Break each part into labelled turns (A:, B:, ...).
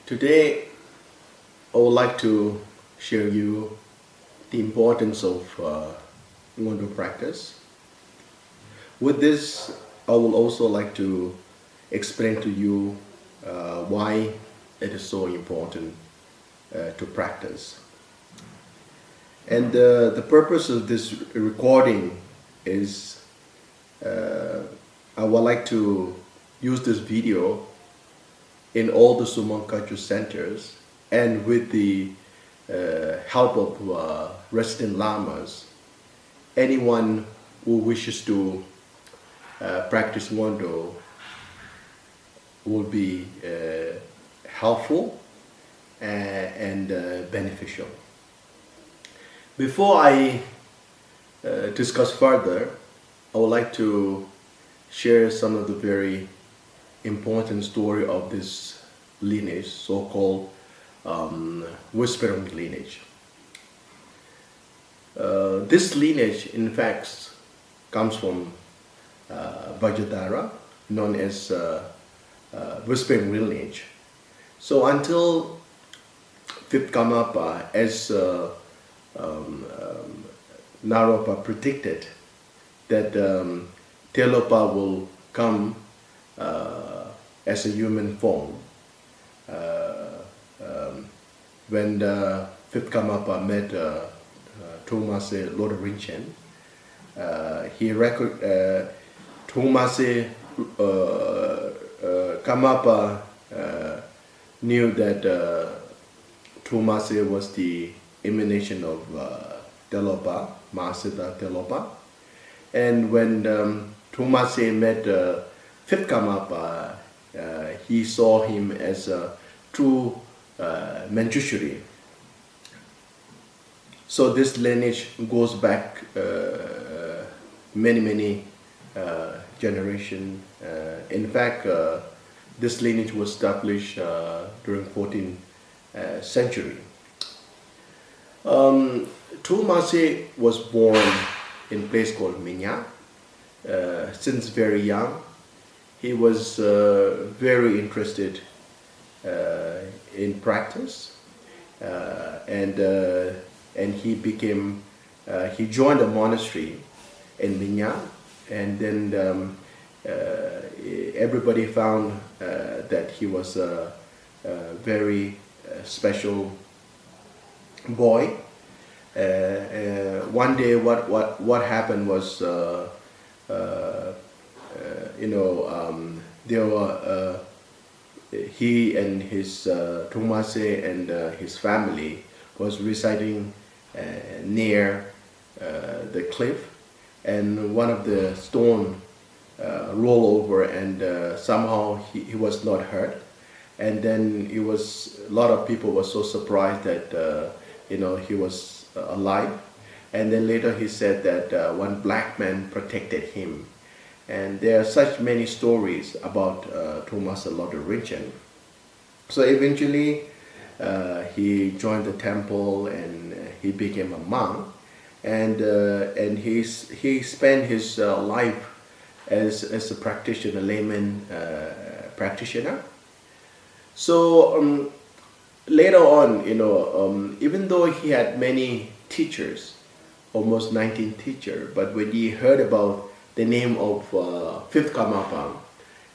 A: Today, I would like to share you the importance of Ngondo practice. With this, I will also like to explain to you why it is so important to practice. And the purpose of this recording is I would like to use this video in all the Suman culture centers and with the help of resident lamas. Anyone who wishes to practice Ngondo will be helpful and beneficial. Before I discuss further, I would like to share some of the very important story of this lineage, so-called whispering lineage. This lineage, in fact, comes from Vajradhara, known as whispering lineage. So until fifth Kamapa, as Naropa predicted that Telopa will come as a human form. When the fifth Kamapa met Tumase Lord Rinchen, Tumase Kamapa knew that Tumase was the emanation of Telopa, Mahasiddha Telopa. And when Tumase met fifth Kamapa, he saw him as a true Manjushri. So this lineage goes back many generations. In fact, this lineage was established during 14th century. Tumase was born in a place called Minya. Since very young, he was very interested in practice, and he became he joined a monastery in Minya, and then everybody found that he was a very special boy. One day, what happened was, there were he and his Tumase and his family was residing near the cliff, and one of the stone rolled over, and somehow he was not hurt. And then a lot of people were so surprised that he was alive. And then later he said that one black man protected him. And there are such many stories about Thomas Lord Rinchen. So eventually he joined the temple and he became a monk. And he spent his life as a practitioner, layman practitioner. So later on, even though he had many teachers, almost 19 teachers, but when he heard about the name of fifth Kamapa,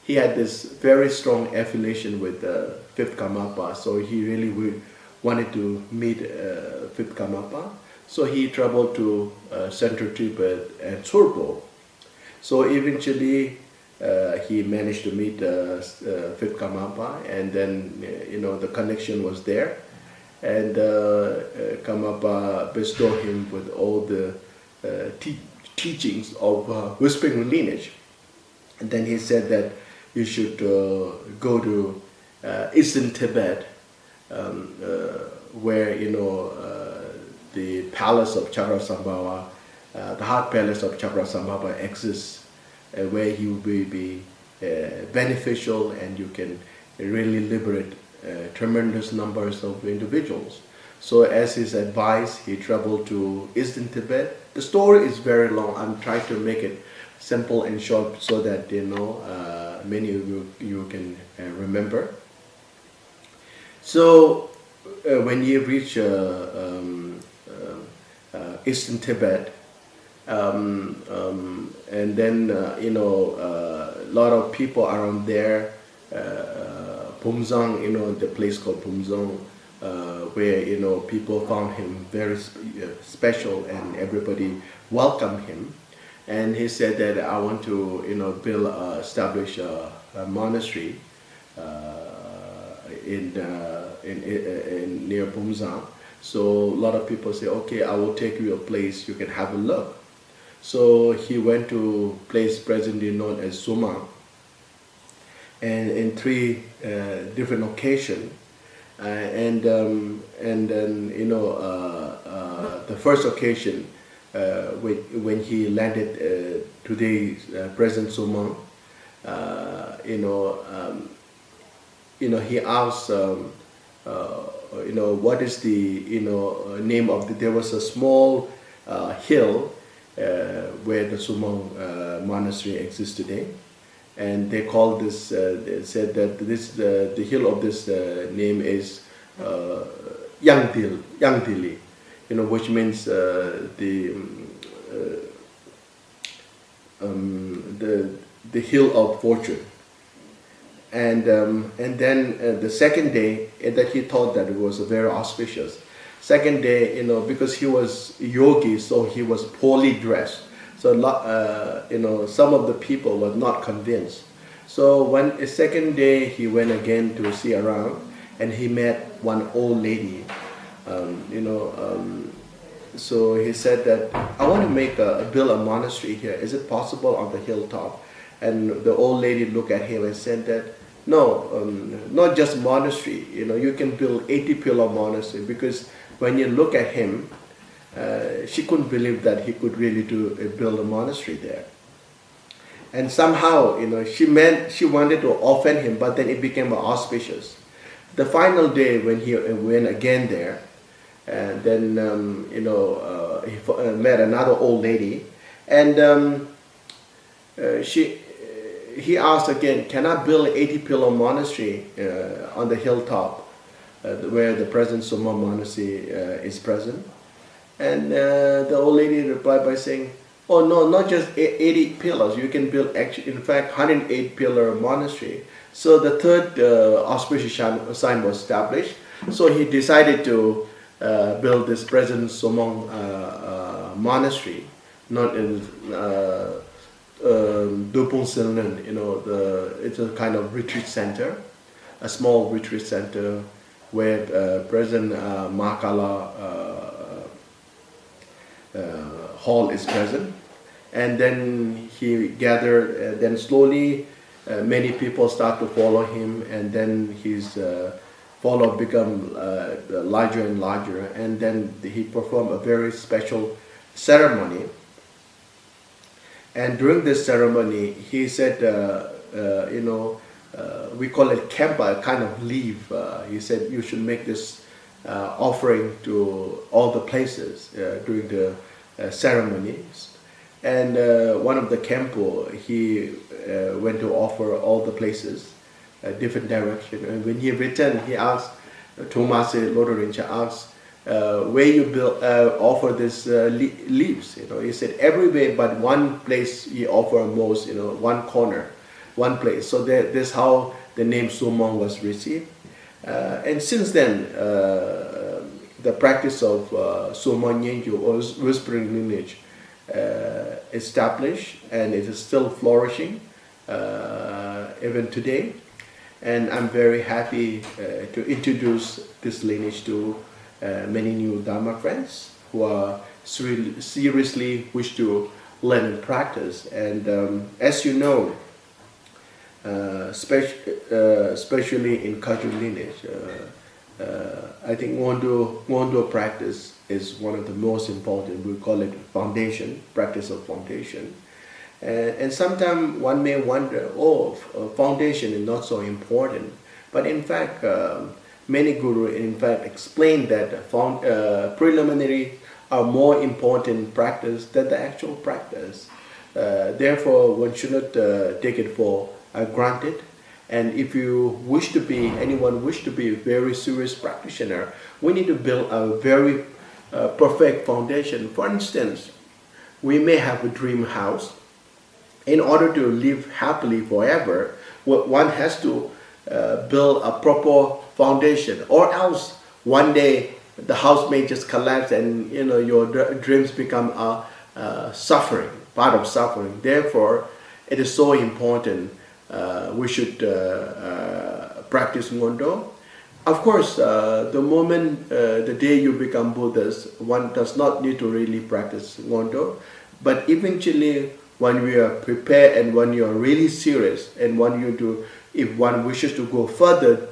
A: he had this very strong affiliation with fifth Kamapa, so he really wanted to meet fifth Kamapa. So he traveled to Central Tibet and Surpo. So eventually he managed to meet fifth Kamapa, and then the connection was there, and Kamapa bestowed him with all the teachings of whispering lineage. And then he said that you should go to Eastern Tibet, where the palace of Chakrasambhava, the heart palace of Chakrasambhava exists, where you will be beneficial, and you can really liberate tremendous numbers of individuals. So as his advice, he traveled to Eastern Tibet. The story is very long. I'm trying to make it simple and short so that many of you can remember. So when he reached Eastern Tibet, and then a lot of people around there, Pumzong, the place called Pumzong, where people found him very special, and everybody welcomed him. And he said that I want to establish a monastery in near Pumzong. So a lot of people say, okay, I will take you a place, you can have a look. So he went to a place presently known as Suma, and in 3 different occasions. And then the first occasion, when he landed today's present Suma, he asked, what is the name of the? There was a small hill where the Sumang monastery exists today, and they called this. They said that the hill of this name is Yangdili, which means the hill of fortune. And then the second day that he thought that it was very auspicious. Second day, because he was yogi, so he was poorly dressed. So some of the people were not convinced. So a second day he went again to see around, and he met one old lady. So he said that I want to build a monastery here. Is it possible on the hilltop? And the old lady looked at him and said that, no, not just monastery. You can build 80-pillar monastery, because when you look at him, she couldn't believe that he could really build a monastery there. And somehow, she wanted to offend him, but then it became auspicious. The final day when he went again there, and then he met another old lady, and he asked again, can I build an 80-pillar monastery on the hilltop where the present Suma monastery is present? And the old lady replied by saying, oh no, not just 80 pillars, you can build actually, in fact, 108-pillar monastery. So the third auspicious sign was established. So he decided to build this present Sumang monastery, not in Dupung Silnan, it's a kind of retreat center, a small retreat center where present Makala hall is present. And then he gathered, then slowly many people start to follow him, and then his follower become larger and larger, and then he performed a very special ceremony. And during this ceremony, he said, we call it kempa, a kind of leaf. He said you should make this offering to all the places during the ceremonies. And one of the kempo, he went to offer all the places, different direction. And when he returned, he asked, Thomase Lodorincha asked, where you offer this leaves? He said everywhere but one place he offer most, one corner, one place. So that's how the name Sumang was received. And since then, the practice of Sumang Nyenju, or whispering lineage, established, and it is still flourishing even today. And I'm very happy to introduce this lineage to many new Dharma friends who are seriously wish to learn and practice. And as you know, especially in Kagyu lineage, I think Ngondo practice is one of the most important. We call it foundation, practice of foundation. And sometimes one may wonder, foundation is not so important. But in fact, many gurus in fact explain that preliminary are more important practice than the actual practice. Therefore, one should not take it for granted. And if anyone wish to be a very serious practitioner, we need to build a very perfect foundation. For instance, we may have a dream house. In order to live happily forever, one has to build a proper foundation, or else one day the house may just collapse, and your dreams become suffering, part of suffering. Therefore, it is so important we should practice Ngondo. Of course, the moment, the day you become Buddhist, one does not need to really practice Ngondo, but eventually, when we are prepared and when you are really serious, and if one wishes to go further,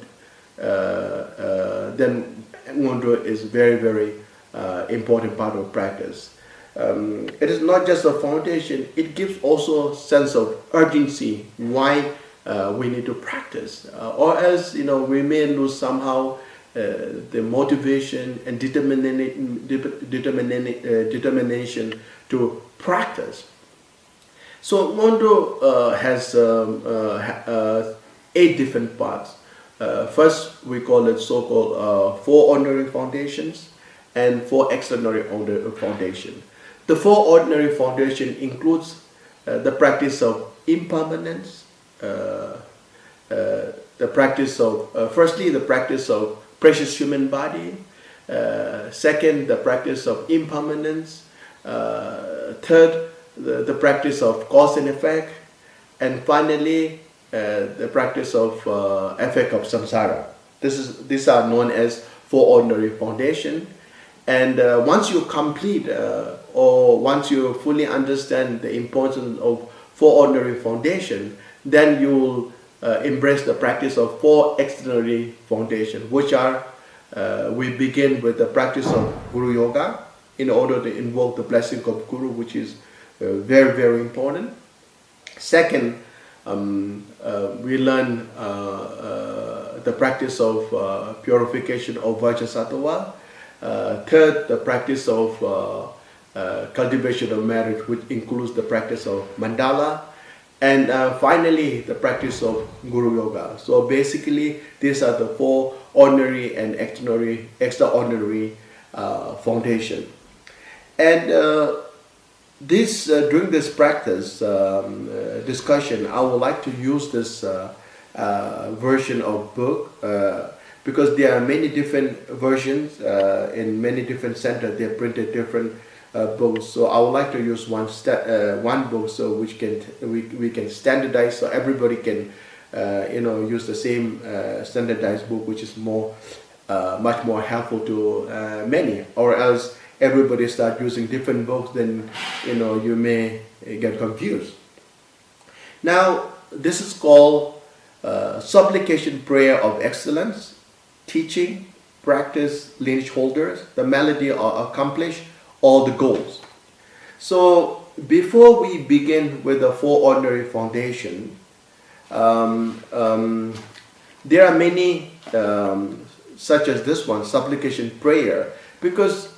A: then Ngondo is very, very important part of practice. It is not just a foundation, it gives also sense of urgency why we need to practice, or else we may lose somehow the motivation and determination to practice. So Ngondo has 8 different parts. First, we call it so-called 4 ordinary foundations and 4 extraordinary foundations. The 4 ordinary foundation includes the practice of impermanence, the practice of firstly the practice of precious human body, second the practice of impermanence, third the practice of cause and effect, and finally the practice of effect of samsara. These are known as 4 ordinary foundation. And once you complete or once you fully understand the importance of 4 ordinary foundation, then you will embrace the practice of 4 extraordinary foundation, which are we begin with the practice of Guru Yoga in order to invoke the blessing of Guru, which is very, very important. Second, we learn the practice of purification of Vajrasattva. Third, the practice of cultivation of merit, which includes the practice of mandala. And finally, the practice of Guru Yoga. So basically, these are the 4 ordinary and extraordinary foundation. And during this practice discussion, I would like to use this version of book because there are many different versions in many different centers. They have printed different books. So I would like to use one book so which we can standardize, so everybody can use the same standardized book, which is much more helpful to many. Or else everybody start using different books, then you may get confused. Now this is called supplication prayer of excellence, teaching, practice, lineage holders, the melody or accomplish all the goals. So before we begin with the 4 ordinary foundation, there are many such as this one, supplication prayer, because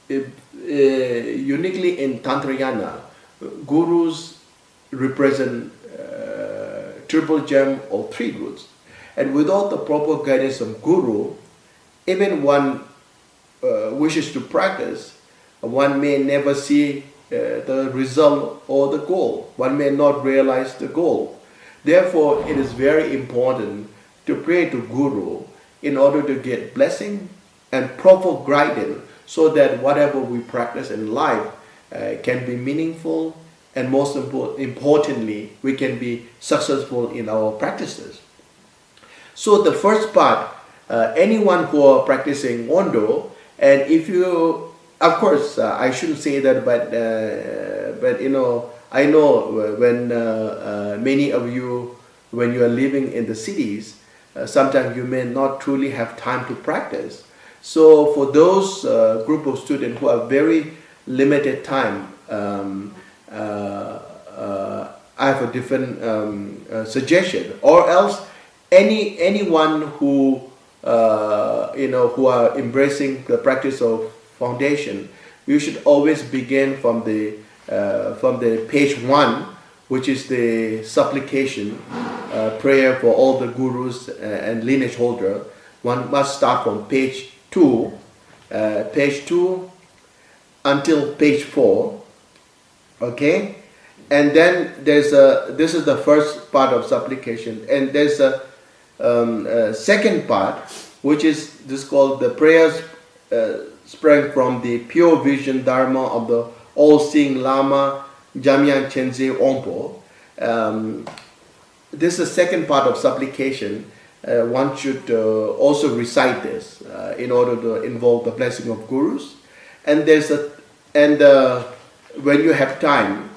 A: uniquely in Tantrayana, gurus represent triple gem or 3 roots, and without the proper guidance of guru, even one wishes to practice, one may never see the result or the goal. One may not realize the goal. Therefore, it is very important to pray to Guru in order to get blessing and proper guidance, so that whatever we practice in life can be meaningful, and most importantly, we can be successful in our practices. So the first part, anyone who are practicing Ngondo, and if you, of course, I shouldn't say that, but I know when many of you, when you are living in the cities, sometimes you may not truly have time to practice. So for those group of students who have very limited time, I have a different suggestion. Or else, anyone who who are embracing the practice of foundation, you should always begin from the page 1, which is the supplication, prayer for all the gurus and lineage holder. One must start from page 2 until page 4, okay? And then this is the first part of supplication, and there's a second part, which is this called the prayers sprang from the pure vision dharma of the all-seeing Lama Jamyang Chenze Ompo. This is the second part of supplication. One should also recite this in order to invoke the blessing of gurus. And when you have time,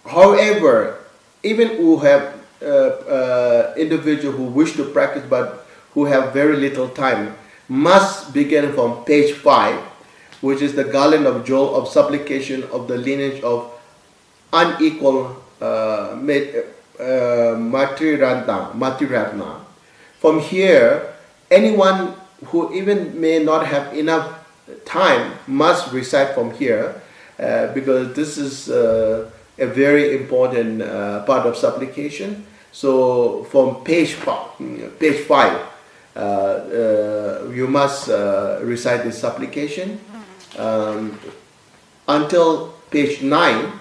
A: however, even who have individual who wish to practice but who have very little time, must begin from page 5, which is the garland of jewel of supplication of the lineage of unequal Matiratna. From here, anyone who even may not have enough time must recite from here, because this is a very important part of supplication. So from page 5, you must recite this supplication until page 9.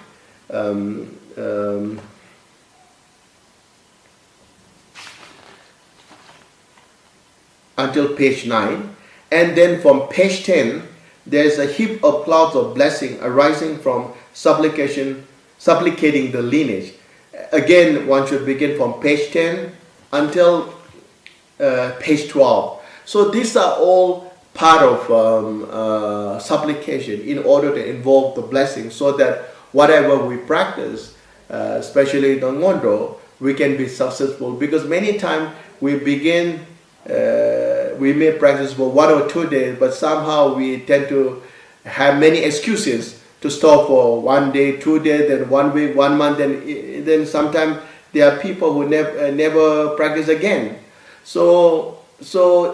A: Until page 9, and then from page 10 there is a heap of clouds of blessing arising from supplicating the lineage. Again, one should begin from page 10 until page 12. So these are all part of supplication in order to invoke the blessing, so that whatever we practice, especially the Ngondo, we can be successful. Because many times we begin, we may practice for 1 or 2 days, but somehow we tend to have many excuses to stop for 1 day, 2 days, then 1 week, 1 month, and then sometimes there are people who never practice again. So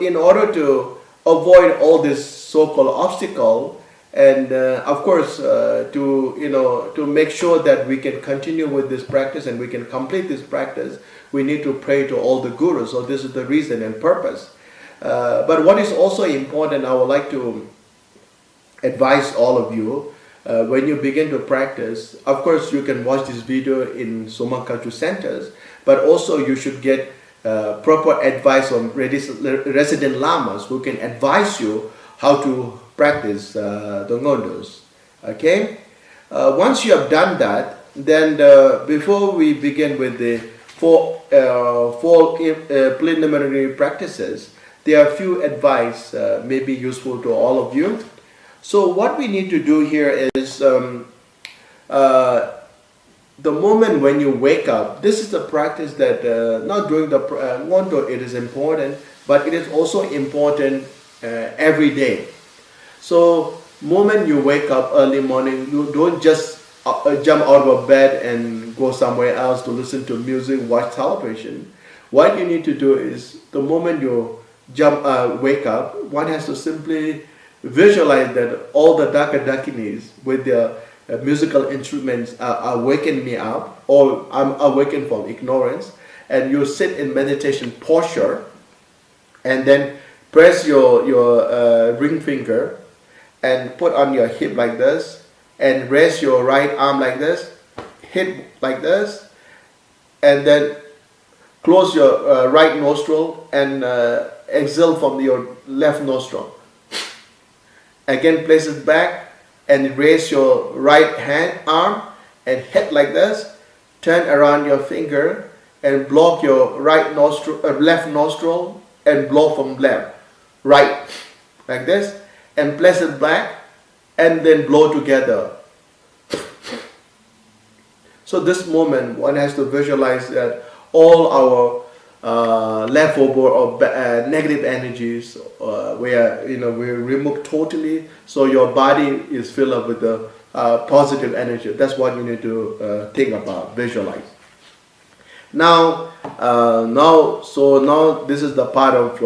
A: in order to avoid all this so-called obstacle, and of course to make sure that we can continue with this practice and we can complete this practice, we need to pray to all the gurus. So this is the reason and purpose. But what is also important, I would like to advise all of you, when you begin to practice, of course you can watch this video in Soman Culture centers, but also you should get proper advice from resident lamas who can advise you how to practice the ngondos. Okay? Once you have done that, then before we begin with the four preliminary practices, there are a few advice may be useful to all of you. So what we need to do here is the moment when you wake up. This is the practice that not during the Ngondo it is important, but it is also important every day. So moment you wake up early morning, you don't just jump out of bed and go somewhere else to listen to music, watch television. What you need to do is the moment you wake up, one has to simply visualize that all the Dakinis with their musical instruments are waking me up, or I'm awakened from ignorance, and you sit in meditation posture, and then press your ring finger and put on your hip like this, and raise your right arm like this, hit like this, and then close your right nostril and exhale from your left nostril. Again, place it back and raise your right arm and hit like this. Turn around your finger and block your left nostril and blow from left, right, like this, and place it back and then blow together. So this moment, one has to visualize that all our leftover or negative energies we're removed totally, so your body is filled up with the positive energy. That's what you need to think about, visualize. Now this is the part of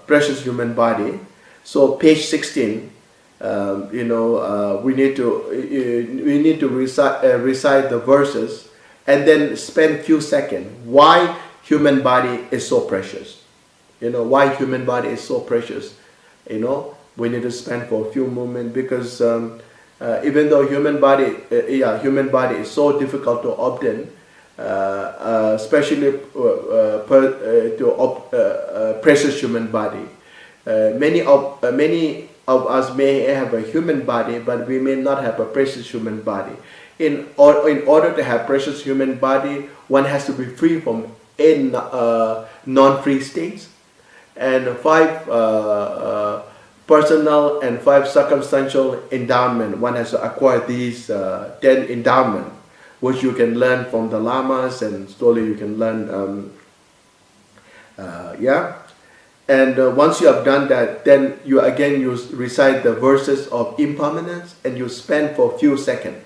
A: precious human body. So page 16, we need to recite the verses and then spend few seconds. Why human body is so precious? Why human body is so precious? We need to spend for a few moments, because even though human body is so difficult to obtain, especially precious human body. Many of us may have a human body, but we may not have a precious human body. In order to have precious human body, one has to be free from non-free states, and 5 personal and 5 circumstantial endowment. One has to acquire these 10 endowment, which you can learn from the lamas, and slowly you can learn. And once you have done that, then you recite the verses of impermanence, and you spend for a few seconds.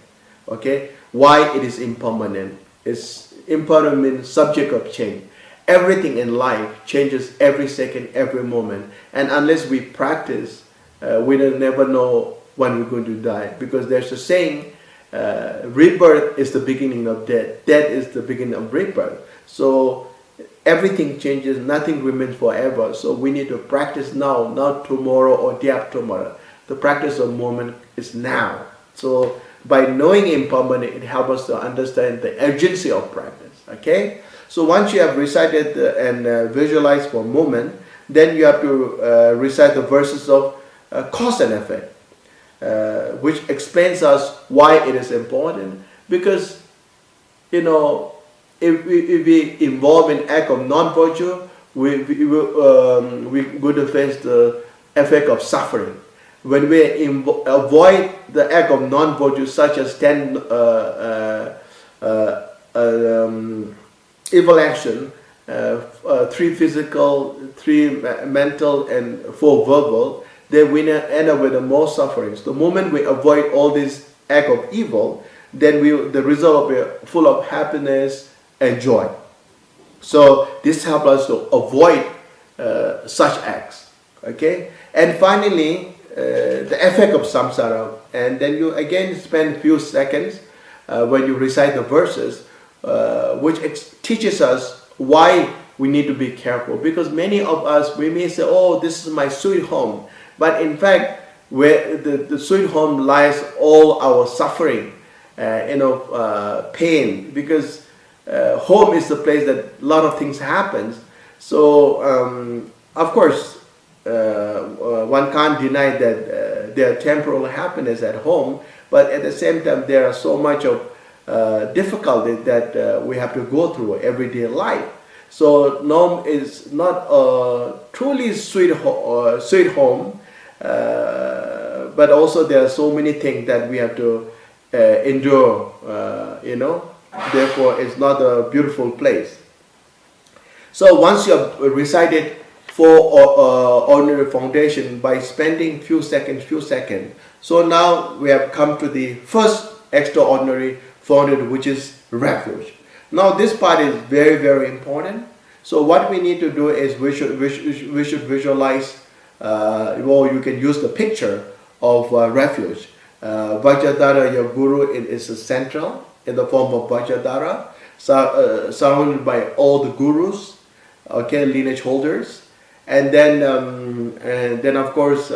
A: Okay, why it is impermanent? It's impermanent, subject of change. Everything in life changes every second, every moment, and unless we practice, we will never know when we're going to die. Because there's a saying, rebirth is the beginning of death. Death is the beginning of rebirth. So everything changes, nothing remains forever. So we need to practice now, not tomorrow or day after tomorrow. The practice of moment is now. So by knowing impermanent, it helps us to understand the urgency of practice. Okay? So once you have recited and visualized for a moment, then you have to recite the verses of cause and effect, which explains us why it is important. Because, if we involve in act of non-virtue, we're going to face the effect of suffering. When we avoid the act of non-virtue, such as 10 evil action, 3 physical, 3 mental, and 4 verbal, then we end up with the more sufferings. The moment we avoid all these acts of evil, then the result will be full of happiness and joy. So this helps us to avoid such acts. Okay, and finally, the effect of samsara, and then you again spend a few seconds when you recite the verses, which teaches us why we need to be careful. Because many of us, we may say, oh, this is my sweet home, but in fact, where the sweet home lies all our suffering, pain, because home is the place that a lot of things happens. So of course, one can't deny that there are temporal happiness at home, but at the same time there are so much of difficulty that we have to go through everyday life. So Nom is not a truly sweet home, but also there are so many things that we have to endure, therefore it's not a beautiful place. So once you have recited 4 ordinary foundation by spending few seconds, so now we have come to the first extraordinary foundation, which is refuge. Now this part is very, very important. So what we need to do is we should visualize, you can use the picture of refuge. Vajradhara, your guru, is central in the form of Vajradhara, surrounded by all the gurus, okay, lineage holders. And then of course,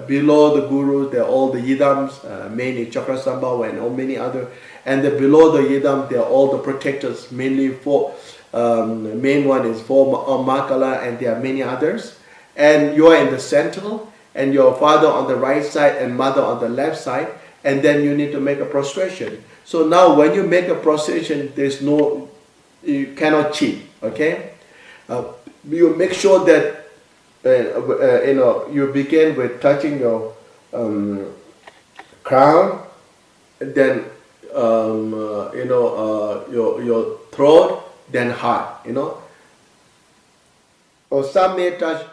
A: below the guru, there are all the yidams, mainly Chakrasambhava and all many other. And then below the yidam, there are all the protectors, mainly main one is 4 Makala, and there are many others. And you are in the center, and your father on the right side and mother on the left side. And then you need to make a prostration. So now when you make a prostration, you cannot cheat, okay? You make sure that you begin with touching your crown, and then your throat, then heart, or some may touch